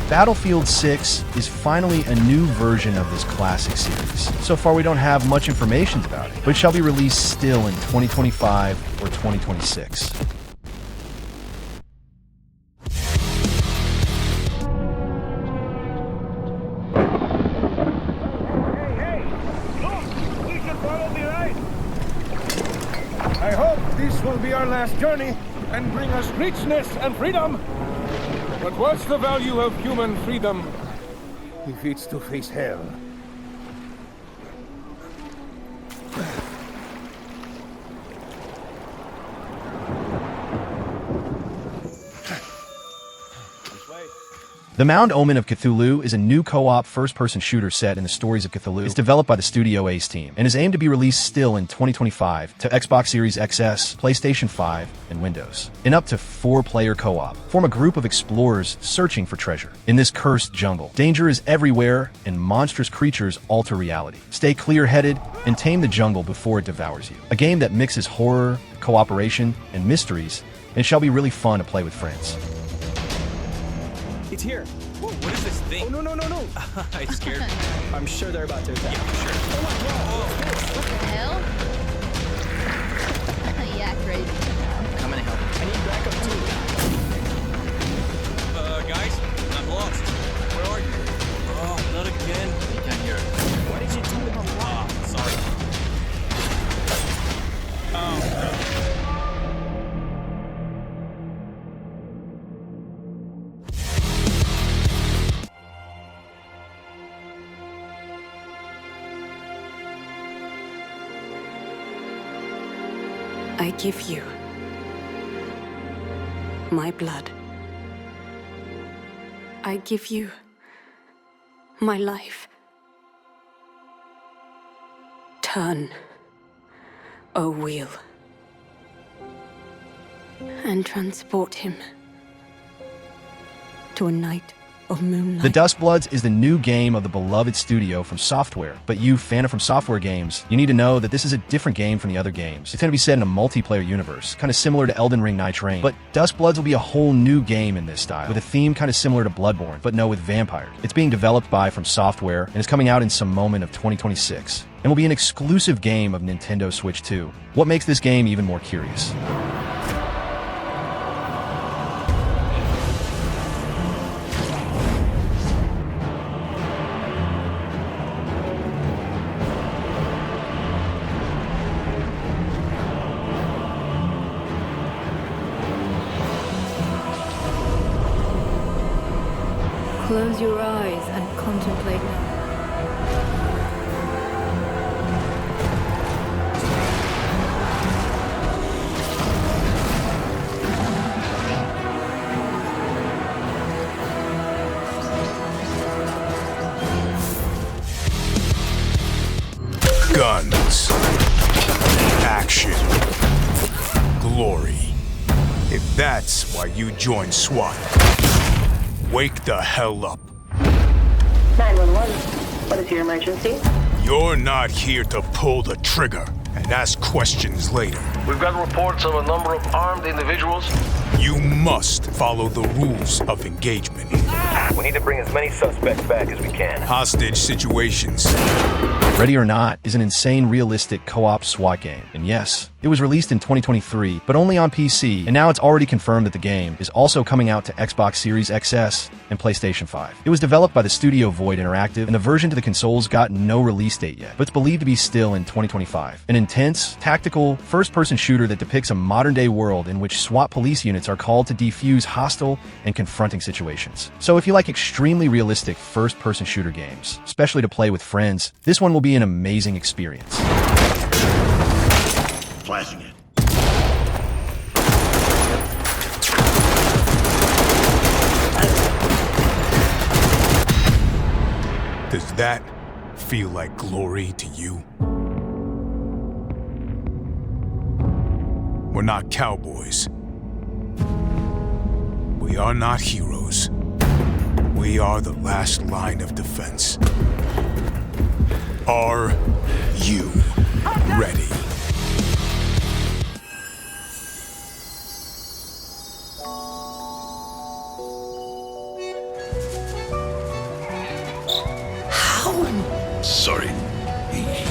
Battlefield 6 is finally a new version of this classic series. So far we don't have much information about it, but it shall be released still in 2025 or 2026. I hope this will be our last journey and bring us richness and freedom. But what's the value of human freedom if it's to face hell? The Mound Omen of Cthulhu is a new co-op first-person shooter set in the stories of Cthulhu. It's developed by the Studio Ace team and is aimed to be released still in 2025 to Xbox Series XS, PlayStation 5, and Windows. In up to 4-player co-op, form a group of explorers searching for treasure. In this cursed jungle, danger is everywhere and monstrous creatures alter reality. Stay clear-headed and tame the jungle before it devours you. A game that mixes horror, cooperation, and mysteries, and shall be really fun to play with friends. It's here. Whoa, what is this thing? Oh, no. It scared me. I'm sure they're about to attack. Yeah, sure. Oh my god. What the hell? Yeah, crazy. I'm gonna help. I need backup too. Guys, I'm lost. Where are you? Oh, not again. You can't hear it. What did you do with the lock? Sorry. Oh, no. I give you my blood. I give you my life. Turn, O wheel, and transport him to a night of moonlight. The Dustbloods is the new game of the beloved studio From Software, but you, fan of From Software games, you need to know that this is a different game from the other games. It's going to be set in a multiplayer universe, kind of similar to Elden Ring Night Train, but Dustbloods will be a whole new game in this style, with a theme kind of similar to Bloodborne, but no with vampires. It's being developed by From Software, and is coming out in some moment of 2026, and will be an exclusive game of Nintendo Switch 2. What makes this game even more curious? Close your eyes and contemplate now. Guns, action, glory. If that's why you joined SWAT, wake the hell up. 911, what is your emergency? You're not here to pull the trigger and ask questions later. We've got reports of a number of armed individuals. You must follow the rules of engagement. We need to bring as many suspects back as we can. Hostage situations. Ready or Not is an insane realistic co-op SWAT game, and yes, it was released in 2023, but only on PC, and now it's already confirmed that the game is also coming out to Xbox Series XS and PlayStation 5. It was developed by the studio Void Interactive, and the version to the consoles got no release date yet, but it's believed to be still in 2025. An intense, tactical, first-person shooter that depicts a modern-day world in which SWAT police units are called to defuse hostile and confronting situations. So if you like extremely realistic first-person shooter games, especially to play with friends, this one will be an amazing experience. Flashing it. Does that feel like glory to you? We're not cowboys. We are not heroes. We are the last line of defense. Are you ready? Sorry,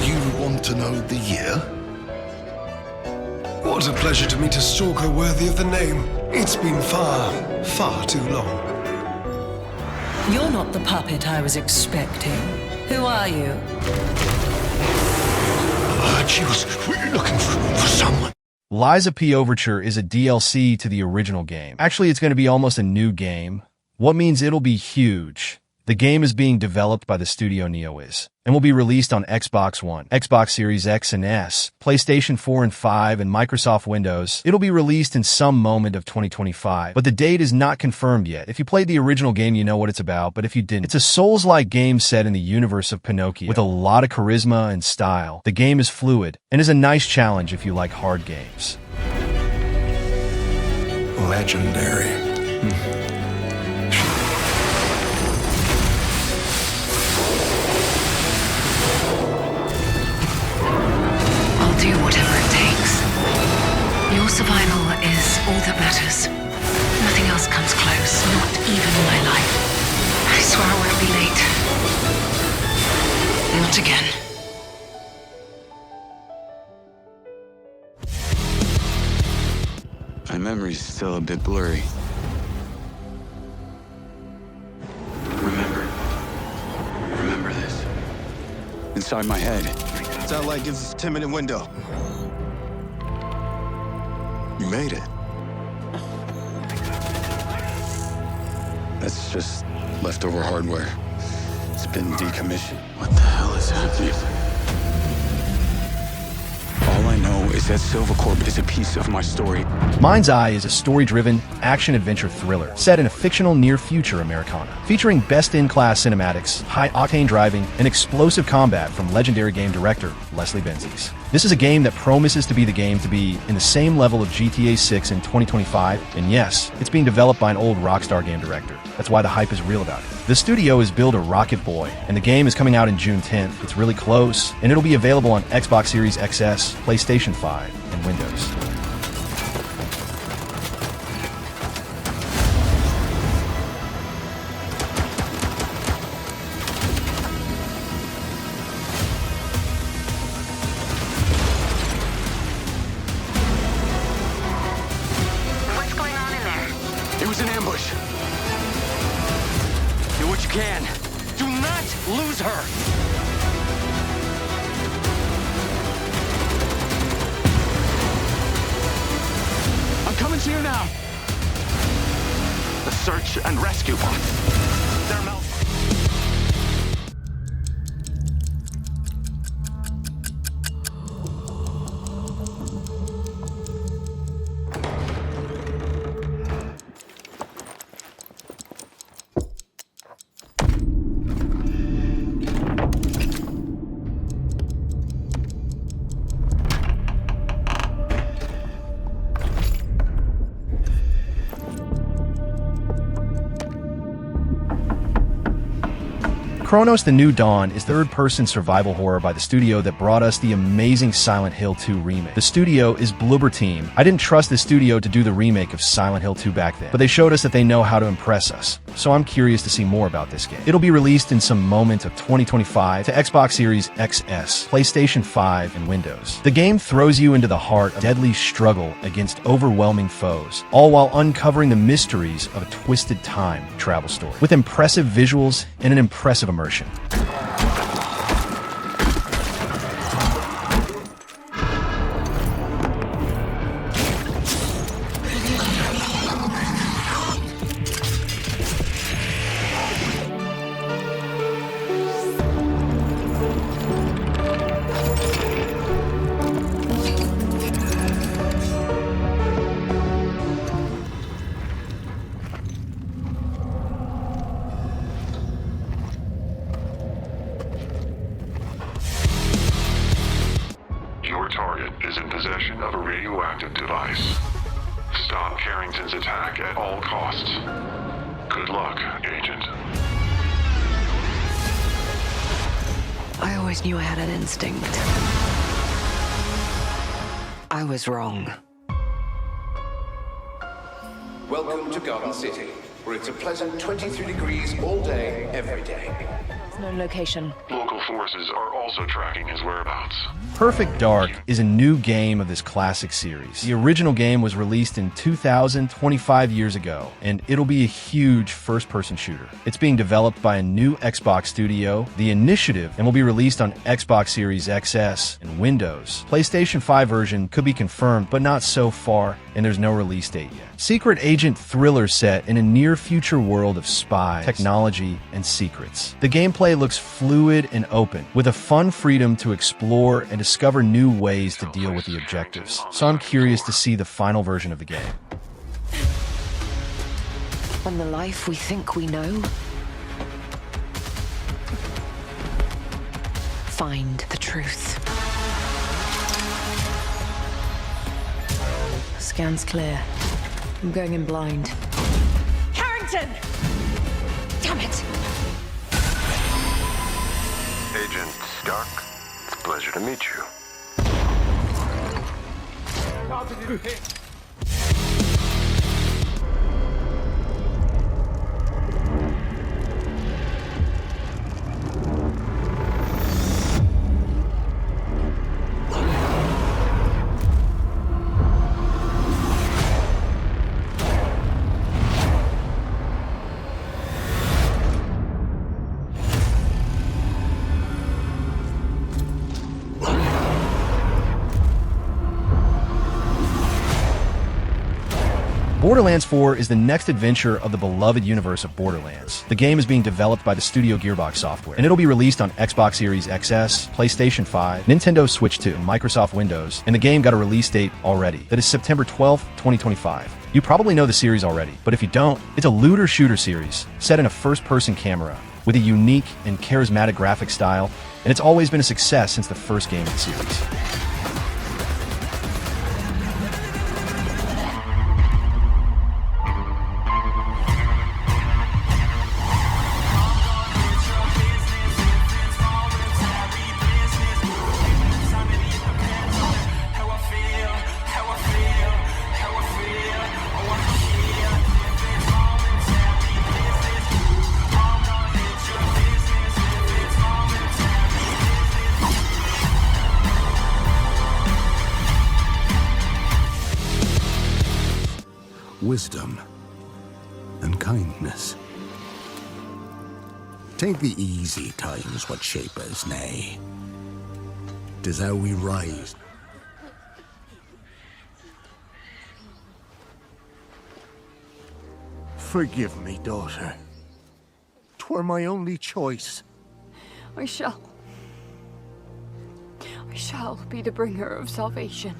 you want to know the year? What a pleasure to meet a stalker worthy of the name. It's been far, far too long. You're not the puppet I was expecting. Who are you? She was looking for someone. Liza P. Overture is a DLC to the original game. Actually, it's going to be almost a new game, what means it'll be huge. The game is being developed by the studio NeoWiz and will be released on Xbox One, Xbox Series X and S, PlayStation 4 and 5, and Microsoft Windows. It'll be released in some moment of 2025, but the date is not confirmed yet. If you played the original game, you know what it's about, but if you didn't, it's a Souls-like game set in the universe of Pinocchio with a lot of charisma and style. The game is fluid and is a nice challenge if you like hard games. Legendary. Do whatever it takes. Your survival is all that matters. Nothing else comes close, not even my life. I swear I won't be late. Not again. My memory's still a bit blurry. Remember this. Inside my head. That light gives us a 10-minute window. You made it. That's just leftover hardware. It's been decommissioned. What the hell is happening? All I know is that Silvercorp is a piece of my story. Mind's Eye is a story-driven, action-adventure thriller set in a fictional near-future Americana, featuring best-in-class cinematics, high-octane driving, and explosive combat from legendary game director Leslie Benzies. This is a game that promises to be the game to be in the same level of GTA 6 in 2025, and yes, it's being developed by an old Rockstar game director. That's why the hype is real about it. The studio is built a Rocket Boy, and the game is coming out in June 10th. It's really close, and it'll be available on Xbox Series XS, PlayStation 5, and Windows. What's going on in there? It was an ambush. Do what you can. Do not lose her! I'm coming to you now. The search and rescue bots. They're melting. Chronos: The New Dawn is third-person survival horror by the studio that brought us the amazing Silent Hill 2 remake. The studio is Bloober Team. I didn't trust the studio to do the remake of Silent Hill 2 back then, but they showed us that they know how to impress us, so I'm curious to see more about this game. It'll be released in some moment of 2025 to Xbox Series XS, PlayStation 5, and Windows. The game throws you into the heart of deadly struggle against overwhelming foes, all while uncovering the mysteries of a twisted time travel story, with impressive visuals and an impressive immersion. Your target is in possession of a radioactive device. Stop Carrington's attack at all costs. Good luck, Agent. I always knew I had an instinct. I was wrong. Welcome to Garden City, where it's a pleasant 23 degrees all day, every day. known location. Local forces are also tracking his whereabouts. Perfect Dark is a new game of this classic series. The original game was released in 2000, 25 years ago, and it'll be a huge first-person shooter. It's being developed by a new Xbox studio, The Initiative, and will be released on Xbox Series XS and Windows. PlayStation 5 version could be confirmed, but not so far, and there's no release date yet. Secret agent thriller set in a near-future world of spies, technology, and secrets. The gameplay looks fluid and open, with a fun freedom to explore and discover new ways to deal with the objectives. So I'm curious to see the final version of the game. On the life we think we know, find the truth. Scan's clear. I'm going in blind. Carrington! Damn it! Agent Stark, it's a pleasure to meet you. Borderlands 4 is the next adventure of the beloved universe of Borderlands. The game is being developed by the studio Gearbox Software, and it'll be released on Xbox Series XS, PlayStation 5, Nintendo Switch 2, and Microsoft Windows, and the game got a release date already. That is September 12th, 2025. You probably know the series already, but if you don't, it's a looter-shooter series set in a first-person camera with a unique and charismatic graphic style, and it's always been a success since the first game in the series. Wisdom and kindness. Take the easy times what shape us, nay. 'Tis how we rise. Forgive me, daughter. 'Twere my only choice. I shall be the bringer of salvation.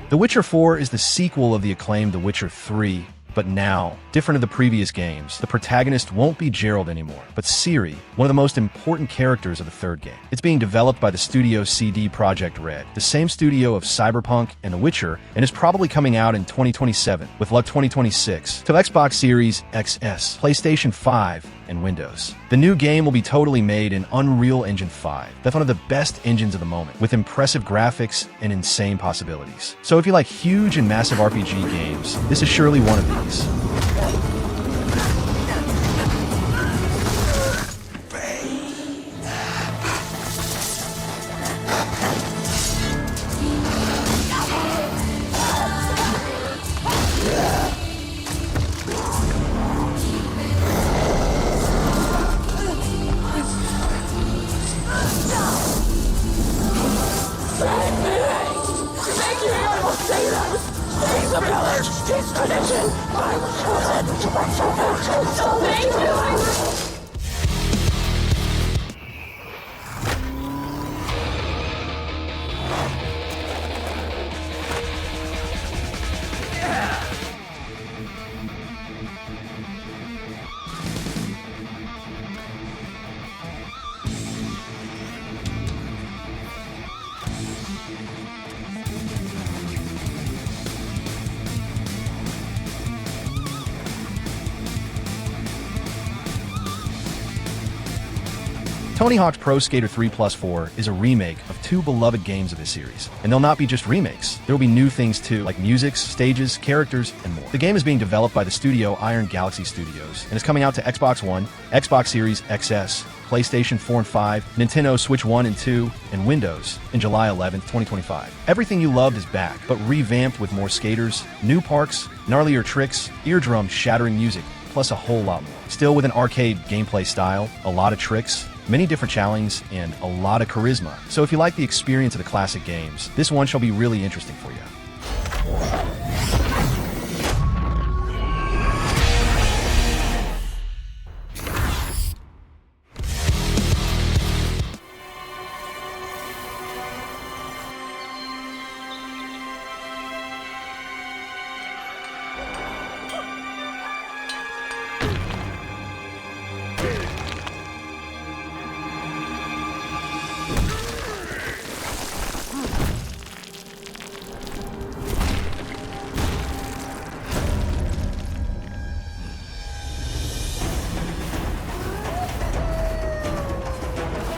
The Witcher 4 is the sequel of the acclaimed The Witcher 3, but now, different of the previous games, the protagonist won't be Geralt anymore, but Ciri, one of the most important characters of the third game. It's being developed by the studio CD Projekt Red, the same studio of Cyberpunk and The Witcher, and is probably coming out in 2027, with luck 2026, to Xbox Series XS, PlayStation 5, and Windows. The new game will be totally made in Unreal Engine 5. That's one of the best engines of the moment, with impressive graphics and insane possibilities. So if you like huge and massive RPG games, this is surely one of these. Tony Hawk's Pro Skater 3 Plus 4 is a remake of two beloved games of this series. And they'll not be just remakes. There will be new things too, like musics, stages, characters, and more. The game is being developed by the studio Iron Galaxy Studios, and is coming out to Xbox One, Xbox Series XS, PlayStation 4 and 5, Nintendo Switch 1 and 2, and Windows in July 11th, 2025. Everything you loved is back, but revamped with more skaters, new parks, gnarlier tricks, eardrum-shattering music, plus a whole lot more. Still with an arcade gameplay style, a lot of tricks, many different challenges, and a lot of charisma. So if you like the experience of the classic games, this one shall be really interesting for you.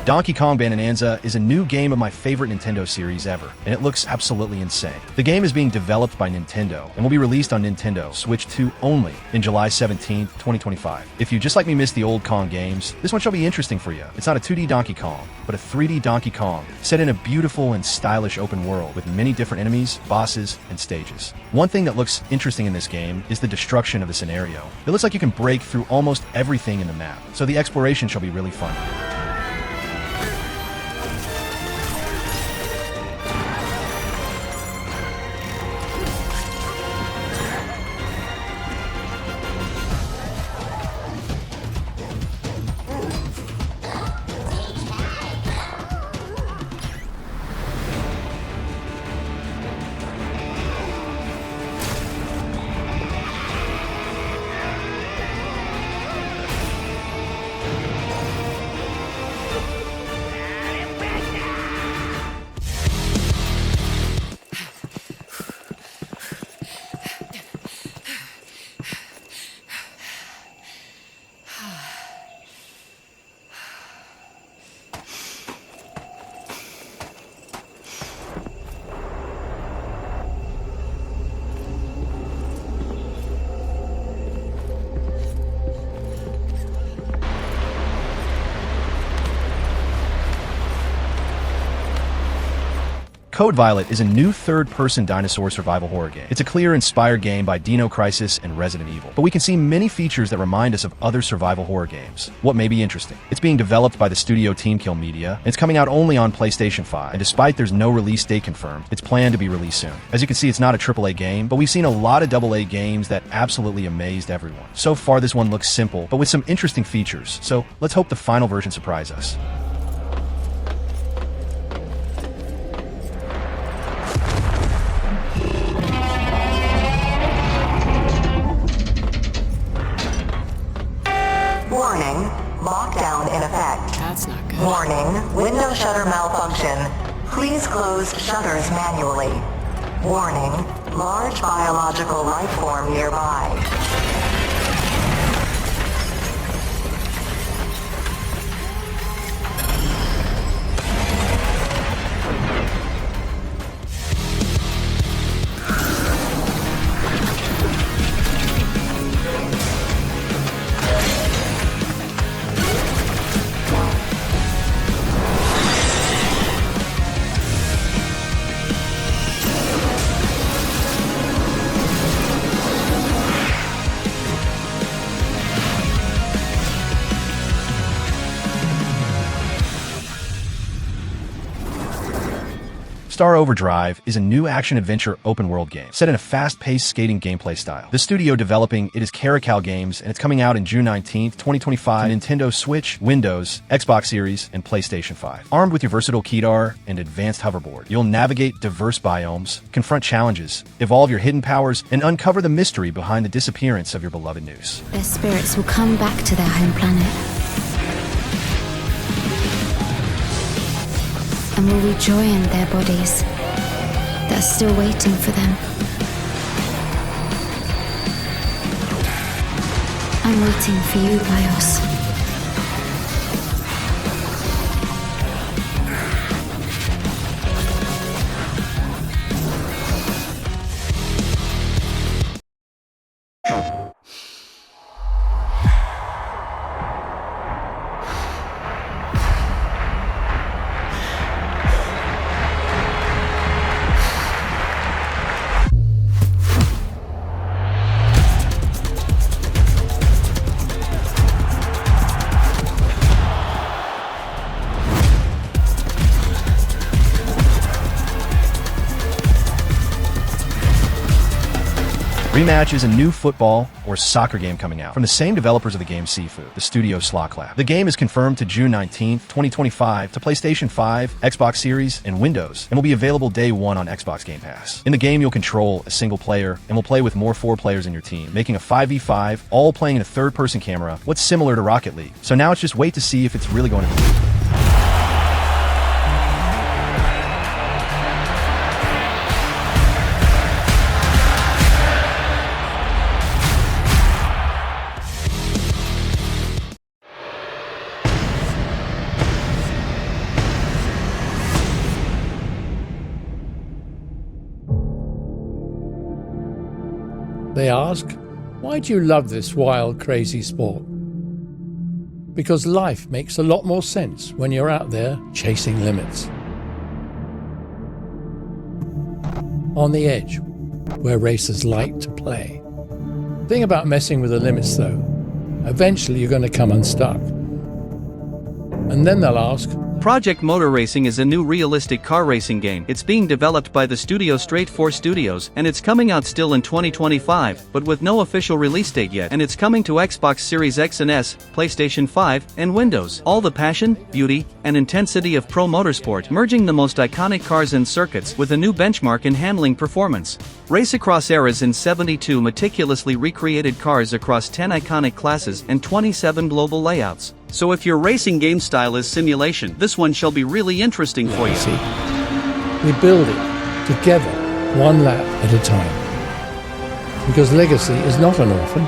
Donkey Kong Bonanza is a new game of my favorite Nintendo series ever, and it looks absolutely insane. The game is being developed by Nintendo and will be released on Nintendo Switch 2 only in July 17, 2025. If you just like me miss the old Kong games, this one shall be interesting for you. It's not a 2D Donkey Kong, but a 3D Donkey Kong, set in a beautiful and stylish open world with many different enemies, bosses, and stages. One thing that looks interesting in this game is the destruction of the scenario. It looks like you can break through almost everything in the map, so the exploration shall be really fun. Code Violet is a new third-person dinosaur survival horror game. It's a clear-inspired game by Dino Crisis and Resident Evil, but we can see many features that remind us of other survival horror games. What may be interesting? It's being developed by the studio Team Kill Media, and it's coming out only on PlayStation 5, and despite there's no release date confirmed, it's planned to be released soon. As you can see, it's not a AAA game, but we've seen a lot of AA games that absolutely amazed everyone. So far, this one looks simple, but with some interesting features, so let's hope the final version surprises us. Warning, lockdown in effect. That's not good. Warning, window shutter malfunction. Please close shutters manually. Warning, large biological life form nearby. Star Overdrive is a new action-adventure open-world game set in a fast-paced skating gameplay style. The studio developing it is Caracal Games, and it's coming out in June 19th, 2025 on Nintendo Switch, Windows, Xbox Series, and PlayStation 5. Armed with your versatile Kedar and advanced hoverboard, you'll navigate diverse biomes, confront challenges, evolve your hidden powers, and uncover the mystery behind the disappearance of your beloved Noose. Their spirits will come back to their home planet and will rejoin their bodies that are still waiting for them. I'm waiting for you, Bios. Rematch is a new football or soccer game coming out from the same developers of the game Sifu, the studio Slock Lab. The game is confirmed to June 19th, 2025 to PlayStation 5, Xbox Series, and Windows, and will be available day one on Xbox Game Pass. In the game, you'll control a single player and will play with more 4 players in your team, making a 5v5, all playing in a third-person camera, what's similar to Rocket League. So now it's just wait to see if it's really going to be. They ask, why do you love this wild, crazy sport? Because life makes a lot more sense when you're out there chasing limits. On the edge, where racers like to play. The thing about messing with the limits, though, eventually you're going to come unstuck. And then they'll ask, Project Motor Racing is a new realistic car racing game. It's being developed by the studio Straight 4 Studios, and it's coming out still in 2025, but with no official release date yet, and it's coming to Xbox Series X and S, PlayStation 5, and Windows. All the passion, beauty, and intensity of pro motorsport, merging the most iconic cars and circuits with a new benchmark in handling performance. Race across eras in 72 meticulously recreated cars across 10 iconic classes and 27 global layouts. So if your racing game style is simulation, this one shall be really interesting for you. See, we build it together, one lap at a time. Because Legacy is not an orphan,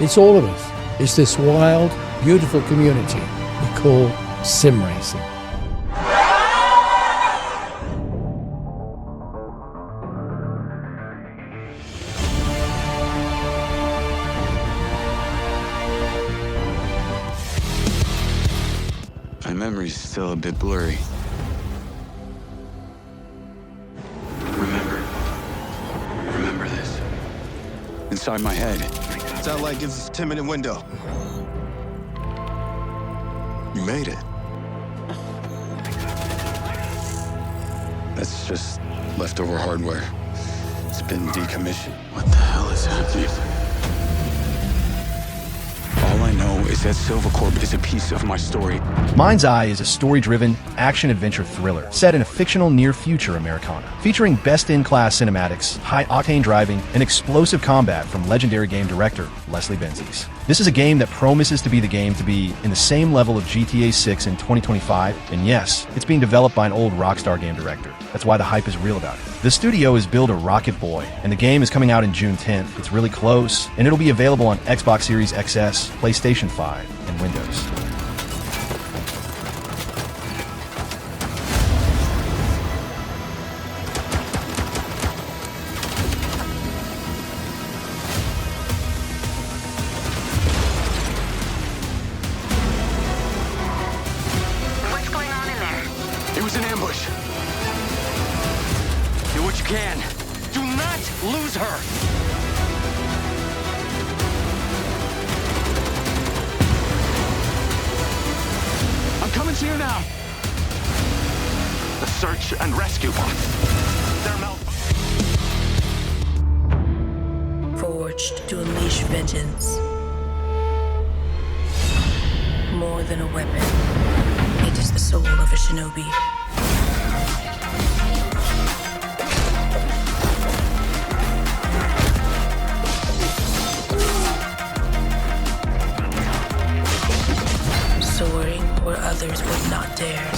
it's all of us. It's this wild, beautiful community we call sim racing. My memory's still a bit blurry. Remember this. Inside my head. Satellite gives us a 10-minute window. You made it. That's just leftover hardware. It's been decommissioned. What the hell is happening? All I know is that Silvercorp is a piece of my story. Mind's Eye is a story-driven, action-adventure thriller set in a fictional near-future Americana, featuring best-in-class cinematics, high-octane driving, and explosive combat from legendary game director Leslie Benzies. This is a game that promises to be the game to be in the same level of GTA 6 in 2025, and yes, it's being developed by an old Rockstar game director. That's why the hype is real about it. The studio has built a Rocket Boy, and the game is coming out in June 10th. It's really close, and it'll be available on Xbox Series XS, PlayStation 5, and Windows. What's going on in there? It was an ambush. Do what you can. Do not lose her. I'm coming to you now. The search and rescue bots. They're forged to unleash vengeance. More than a weapon, it is the soul of a shinobi. Soaring where others would not dare.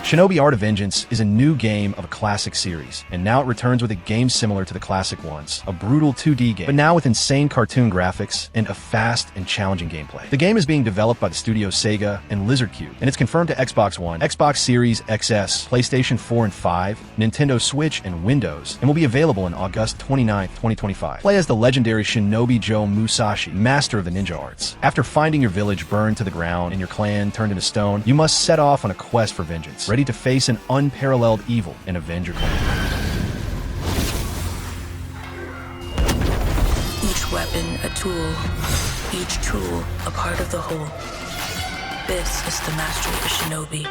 Shinobi Art of Vengeance is a new game of a classic series, and now it returns with a game similar to the classic ones, a brutal 2D game, but now with insane cartoon graphics and a fast and challenging gameplay. The game is being developed by the studios Sega and Lizard Cube, and it's confirmed to Xbox One, Xbox Series XS, PlayStation 4 and 5, Nintendo Switch, and Windows, and will be available on August 29th, 2025. Play as the legendary Shinobi Joe Musashi, master of the ninja arts. After finding your village burned to the ground and your clan turned into stone, you must set off on a quest for vengeance, ready to face an unparalleled evil and avenge your clan. Each weapon a tool, each tool a part of the whole. This is the mastery of shinobi.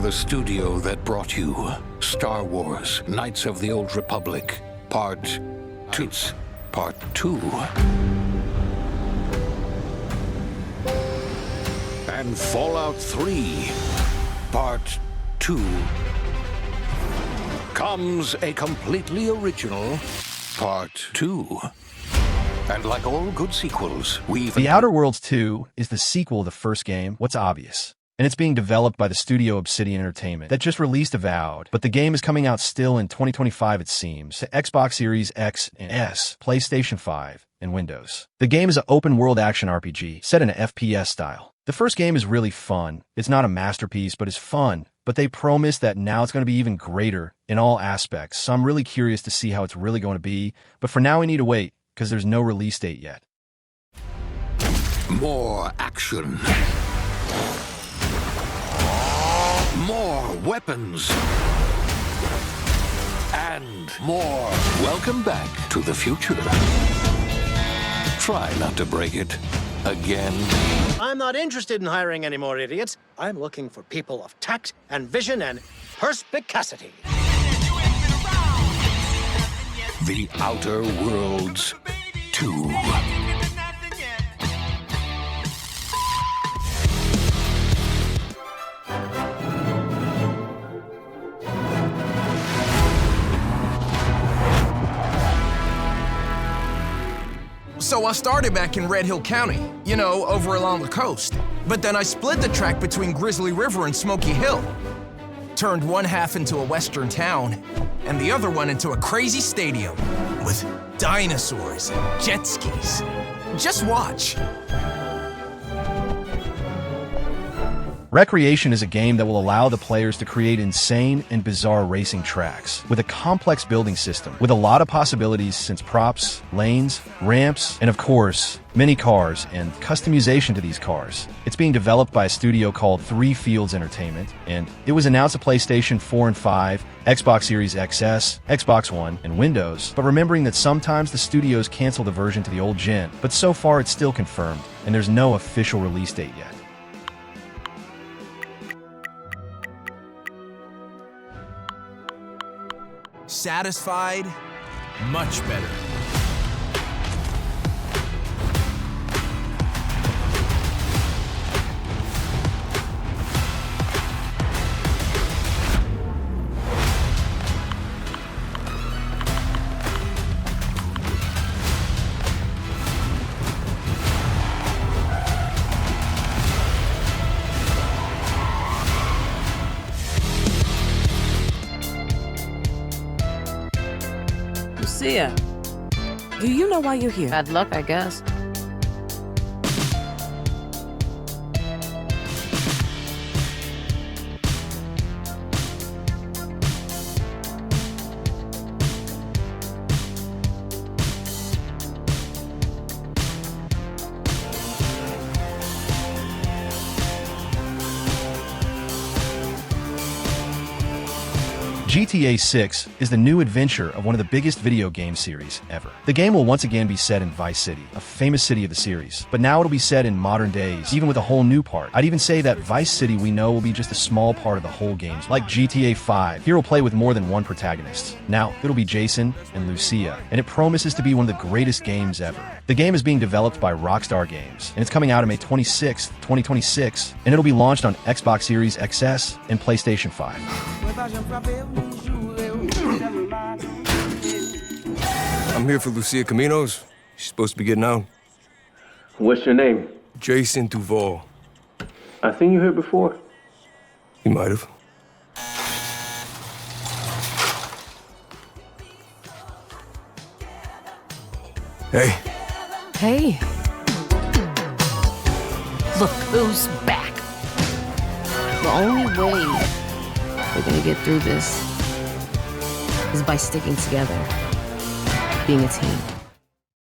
the studio that brought you Star Wars Knights of the Old Republic, Part 2. Part 2. And Fallout 3, Part 2. Comes a completely original Part 2. And like all good sequels, The Outer Worlds 2 is the sequel of the first game, what's obvious. And it's being developed by the studio Obsidian Entertainment that just released Avowed, but the game is coming out still in 2025 it seems, to Xbox Series X and S, PlayStation 5, and Windows. The game is an open-world action RPG set in an FPS style. The first game is really fun. It's not a masterpiece, but it's fun. But they promise that now it's going to be even greater in all aspects, so I'm really curious to see how it's really going to be. But for now we need to wait, because there's no release date yet. More action. More weapons. And more. Welcome back to the future. Try not to break it again. I'm not interested in hiring any more idiots. I'm looking for people of tact and vision and perspicacity. The Outer Worlds 2. So I started back in Red Hill County, you know, over along the coast. But then I split the track between Grizzly River and Smoky Hill. Turned one half into a western town, and the other one into a crazy stadium with dinosaurs and jet skis. Just watch. Recreation is a game that will allow the players to create insane and bizarre racing tracks with a complex building system with a lot of possibilities since props, lanes, ramps, and of course, many cars and customization to these cars. It's being developed by a studio called Three Fields Entertainment, and it was announced at PlayStation 4 and 5, Xbox Series XS, Xbox One, and Windows, but remembering that sometimes the studios cancel the version to the old gen, but so far it's still confirmed, and there's no official release date yet. Satisfied? Much better. Lucia, do you know why you're here? Bad luck, I guess. GTA 6 is the new adventure of one of the biggest video game series ever. The game will once again be set in Vice City, a famous city of the series, but now it'll be set in modern days, even with a whole new part. I'd even say that Vice City we know will be just a small part of the whole game. Like GTA 5, here we'll play with more than one protagonist. Now, it'll be Jason and Lucia, and it promises to be one of the greatest games ever. The game is being developed by Rockstar Games, and it's coming out on May 26th, 2026, and it'll be launched on Xbox Series XS and PlayStation 5. I'm here for Lucia Caminos. She's supposed to be getting out. What's your name? Jason Duval. I seen you here before. You might have. Hey. Hey. Look who's back. The only way we're gonna get through this is by sticking together, being a team.